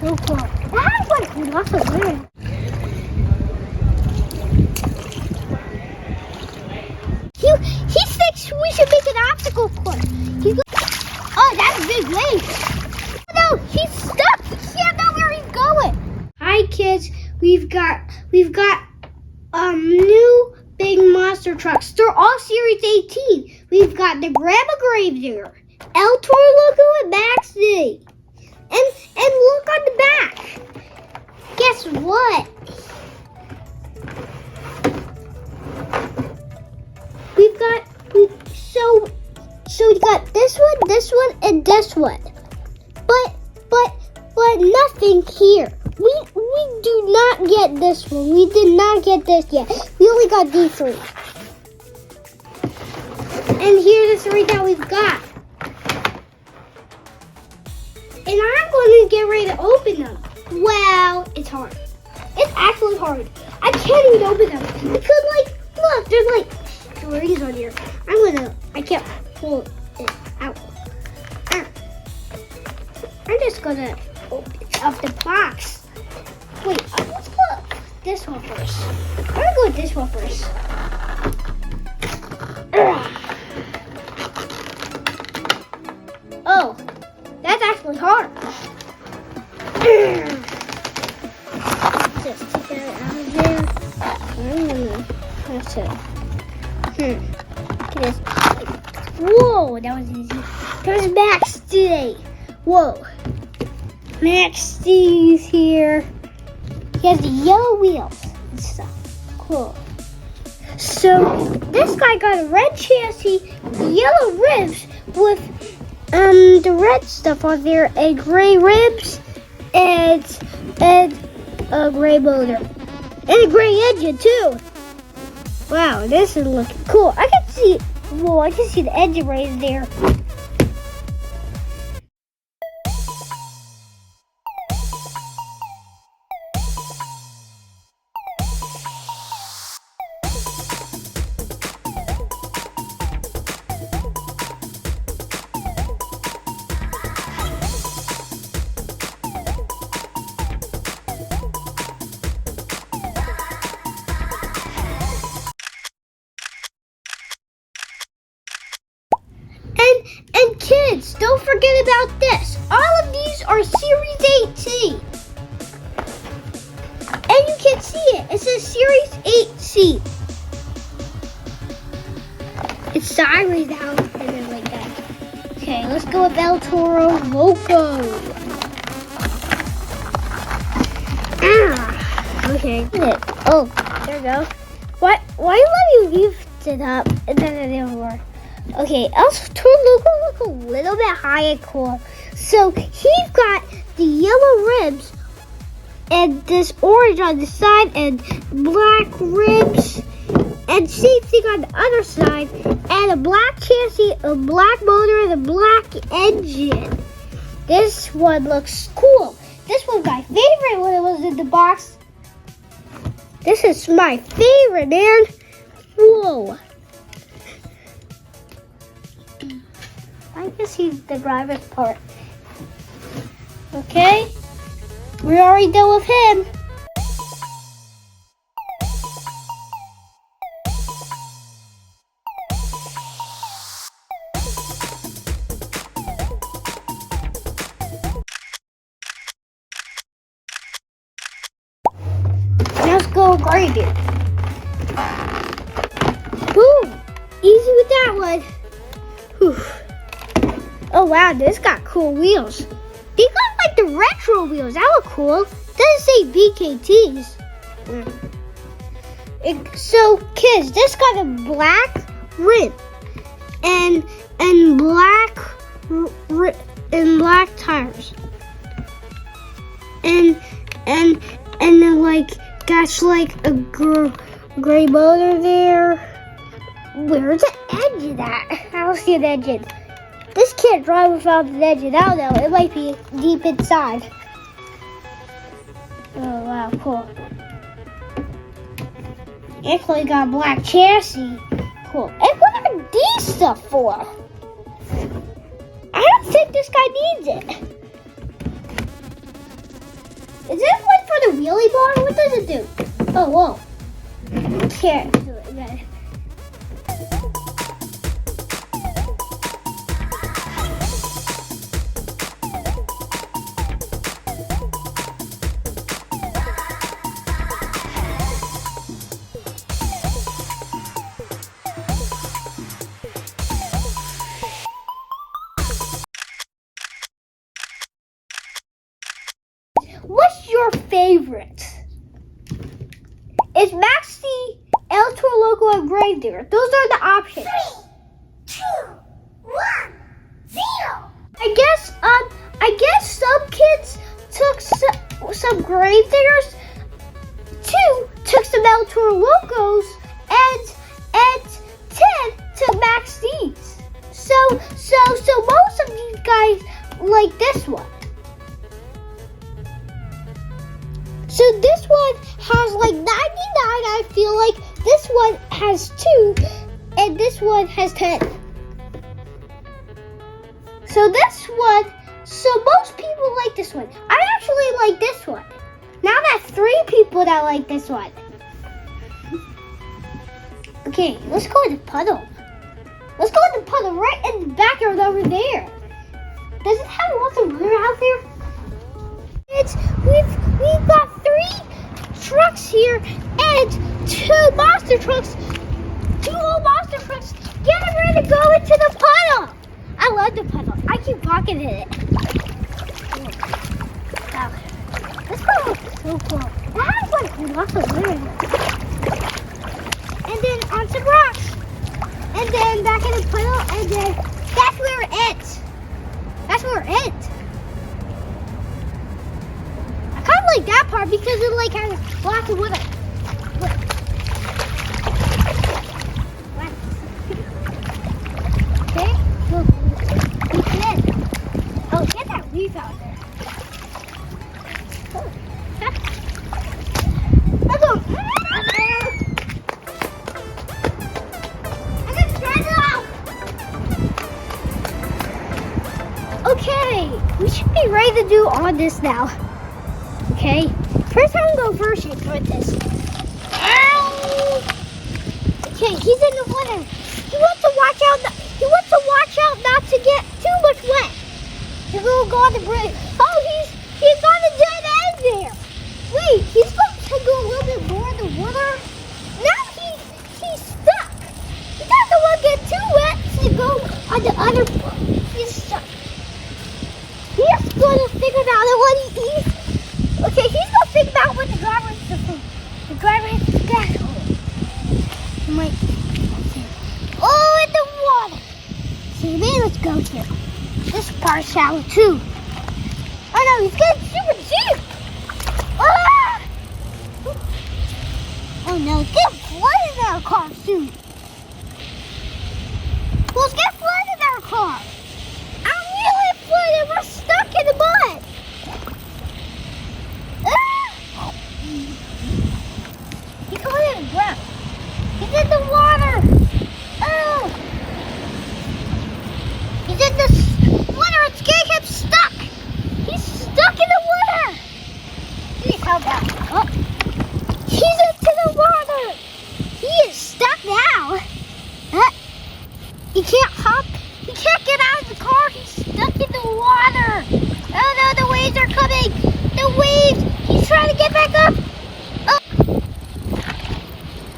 so cool. That has like lots of rims. He thinks we should make an obstacle course. Oh, that's a big wave. No, he's stuck. He can't know where he's going. Hi kids, we've got new big monster trucks. They're all Series 18. We've got the Grandma Gravedigger, El Toro logo, and Max D. And look on the back. Guess what? So we got this one, and this one. But nothing here. We do not get this one. We did not get this yet. We only got these three. And here are the three that we've got. And I'm going to get ready to open them. Well, it's hard. It's actually hard. I can't even open them. Because, like, look, there's, like, strings on here. I can't pull it out. I'm just going to open up the box. Wait, let's go this one first. I'm going to go with this one first. Oh, that's actually hard. Just take that out of there. I'm gonna have to. Look at this. Whoa, that was easy. There's Max D. Whoa. Max D is here. He has the yellow wheels and stuff. Cool. So this guy got a red chassis, yellow ribs with the red stuff on there, and gray ribs, and a gray motor, and a gray engine too. Wow, this is looking cool. I can see the engine right there. And kids, don't forget about this. All of these are Series 18. And you can see it. It says Series 8C. It's sideways down and then like that. Okay, let's go with El Toro Loco. Okay. Oh, there we go. Why let me lift it up and then it didn't work? Okay, El Toro Loco look a little bit high and cool. So he's got the yellow ribs and this orange on the side and black ribs and same thing on the other side and a black chassis, a black motor, and a black engine. This one looks cool. This was my favorite when it was in the box. This is my favorite, man. Whoa. I can see the driver's part. Okay, we're already done with him. Now let's go grind it. Woo! Easy with that one. Whew. Oh wow, this got cool wheels. They got like the retro wheels. That look cool. Doesn't say BKTs. So kids, this got a black rim and black tires. And then like that's like a gray motor there. Where's the engine at? I don't see an engine. This can't drive without an engine. I don't know. It might be deep inside. Oh, wow. Cool. Actually got a black chassis. Cool. And what are these stuff for? I don't think this guy needs it. Is this one for the wheelie bar? What does it do? Oh, whoa. Here. What's your favorite? Is Maxi, El Toro Loco, and Gravedigger? Those are the options. 3, 2, 1, 0. I guess some kids took some Gravediggers, 2 took some El Toro Locos, and 10 took Max D's. So most of you guys like this one. So this one has like 99, I feel like. This one has 2, and this one has 10. So most people like this one. I actually like this one. Now that's 3 people that like this one. Okay, let's go to the puddle. Let's go to the puddle right in the backyard over there. Does it have lots of water out there? We've got 3 trucks here and 2 monster trucks. 2 old monster trucks getting ready to go into the puddle. I love the puddle. I keep walking in it. Wow. This puddle is so cool. It has like lots of water in it. And then on some rocks. And then back in the puddle. And then that's where it ends. That's where it ends. I kind of like that part because it like has lots of water. Okay, look. Oh, get that leaf out there. Oh, I'm going. I'm gonna try it out. Okay, we should be ready to do all this now. Okay, first I'm gonna go first and put this. Ow! Okay, he's in the water. He wants to watch out. He wants to watch out not to get too much wet. He's gonna go on the bridge. Oh, he's on the dead end there. Wait, he's going to go a little bit more in the water. Now he's stuck. He doesn't want to get too wet to go on the other part. He's stuck. He's gonna figure out what he eats. Okay, he's gonna think about what the driver is doing. The driver has to get. He might. Oh, in the water. See, maybe let's go here. This part's shallow too. Oh no, he's getting super deep. Ah! Oh no, get flooded in our car soon. Let's get flooded in our car. I'm really flooded. We're stuck in the mud. Ah! He's going in the ground. He's in the water. Oh! He's in the water. It's getting him stuck. He's stuck in the water. He's held out. Oh. He's into the water. He is stuck now. He can't hop. He can't get out of the car. He's stuck in the water. Oh no, the waves are coming. The waves. He's trying to get back up. Oh.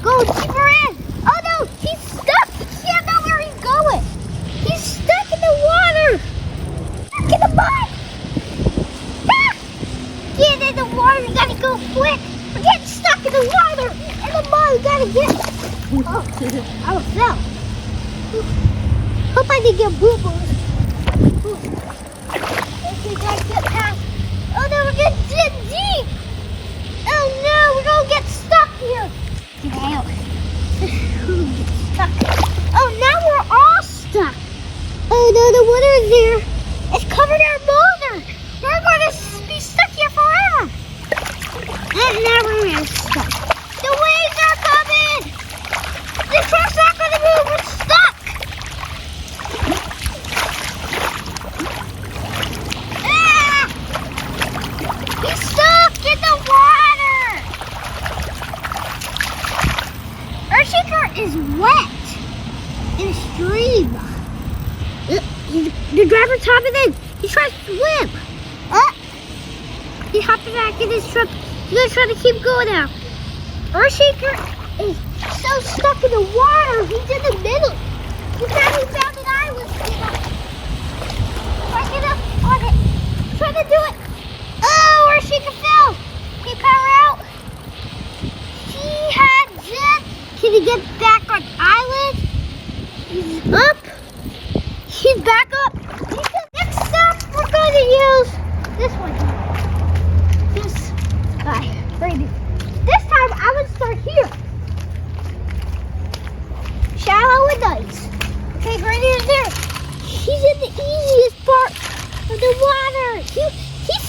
Go deeper in. Oh no, he's stuck. He can't know where he's going. He's stuck in the water. Stuck in the mud. Ah! Get in the water. You gotta go quick. We're getting stuck in the water. In the mud. We gotta get. Oh, I almost fell. Hope I didn't get boo-boos. Okay, guys, get past. Oh no, we're getting deep. Oh no, we're gonna get stuck here. Get out. Get stuck. Oh, now we're all stuck. Oh no, the water is there. It's covered our motor. We're going to be stuck here forever. And now we're stuck. The waves are coming. The truck's not going to move. We're stuck. Ah! He's stuck. wet in a stream. The driver's hopping in. He's trying to swim. He hopped back in his truck. He's gonna try to keep going now. Earthshaker is so stuck in the water. He's in the middle. He found an island. Get up on it. Trying to do it. Oh, Earthshaker fell. Can you power out? He had jet. Can he get back on island? He's up. He's back up. Next stop, we're going to use this one. This guy. Brady. This time, I would start here. Shallow and nice. Okay, Brady is there. He's in the easiest part of the water. He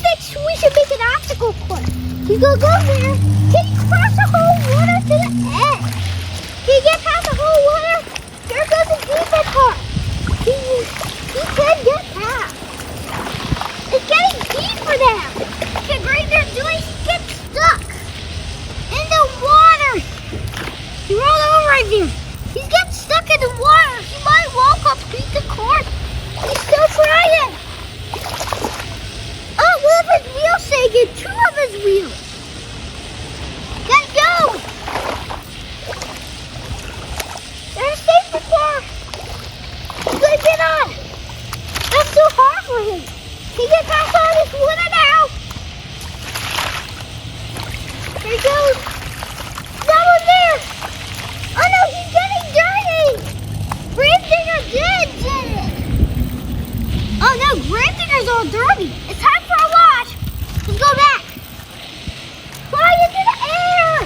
thinks we should make an obstacle course. He's going to go there. Can he cross the whole water to the edge? Can he get past the whole water? There goes the deeper part. He can get past. It's getting deeper now. Okay, right there, Joyce gets stuck in the water. He rolled over right there. He's getting stuck in the water. He might walk up, beat the course. He's still trying. Oh, one of his wheels sagging. Two of his wheels. Let's go. There's a safety car. He's gonna get on. That's too hard for him. He can pass all this water now. There he goes. That one there. Oh no, he's getting dirty. Gramdinger did it. Oh no, Gramdinger's all dirty. It's time for a wash. Let's go back. Fly into the air.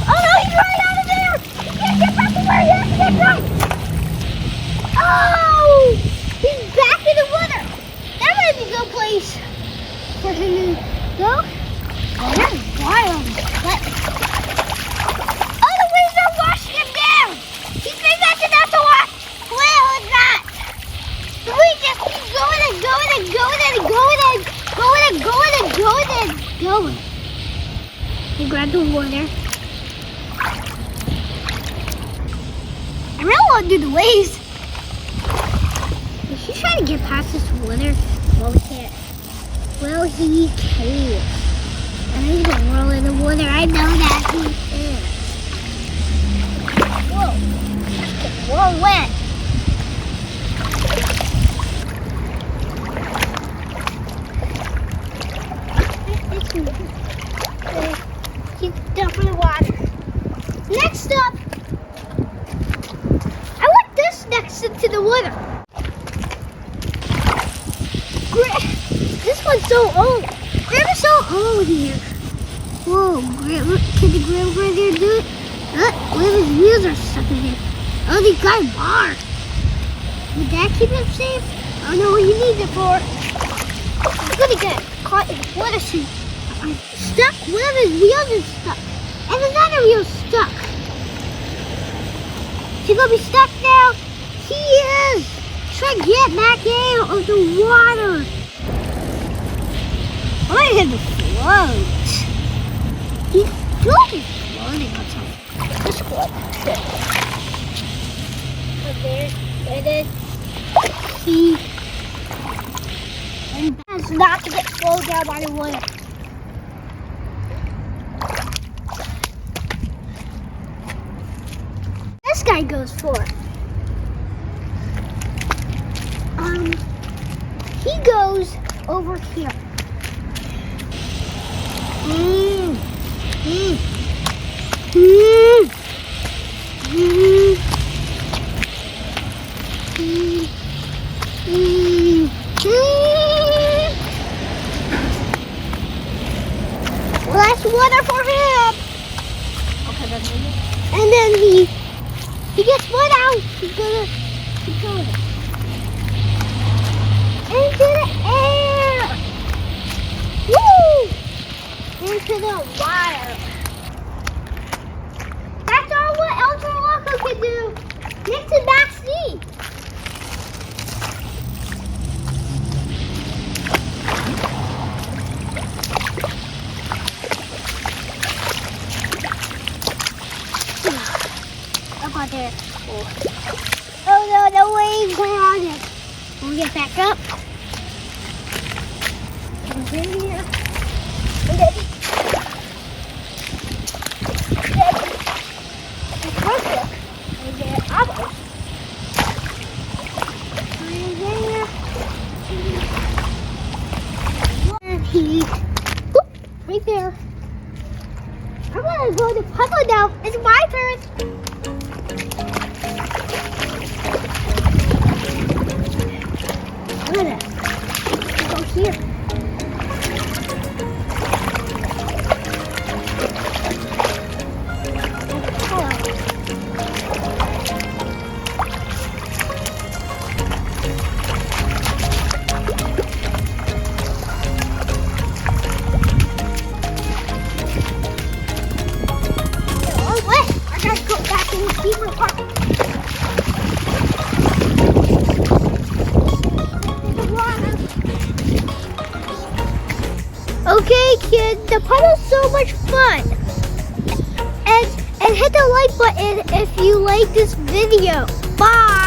Oh no, he's right out of there. He can't get back to where he has to get from. Oh, he's back in the water. That might be a good place for him to go. Oh, that's wild. What? Oh, the waves are washing him down. He thinks that's enough to wash. Well, it's not. The waves just keep going and going and going and going and going and going and going and going. He grabbed the water. I really want to do the waves. Is he trying to get past this water? Well, he can't. Well, he can. And he's gonna roll in the water. I know that he is. Whoa. Whoa, wet. He's done for the water. Next up, I want this next into the water. This one's so old. Graham is so old here. Whoa, Graham, can the grandmother do it? One of his wheels are stuck in here. Oh, they got a bar. Would that keep him safe? I don't know what you need it for. He's gonna get caught in the water shoot. Stuck. One of his wheels is stuck. And another wheel's stuck. He's gonna be stuck now. He is. Try to get back out of the water. I want him to float. He's floating on top. This one. There it is. He has not to get slowed down by the water. This guy goes for it. He goes over here. Less water for him. Okay, that's it. And then he gets one out. He's gonna keep going. Into the air. Woo! Into the water. That's all what Ultra Loco can do. Get to back seat. I got There. Oh no, the waves are on it. We'll get back up. Over here. And then, perfect. And then up. Right there. And whoop, right there. I'm gonna go to puddle now. It's my turn. Look at that. Go here. Oh, wait. I gotta go back in the steamer park. Okay, kids, the puddle's so much fun. And hit the like button if you like this video. Bye.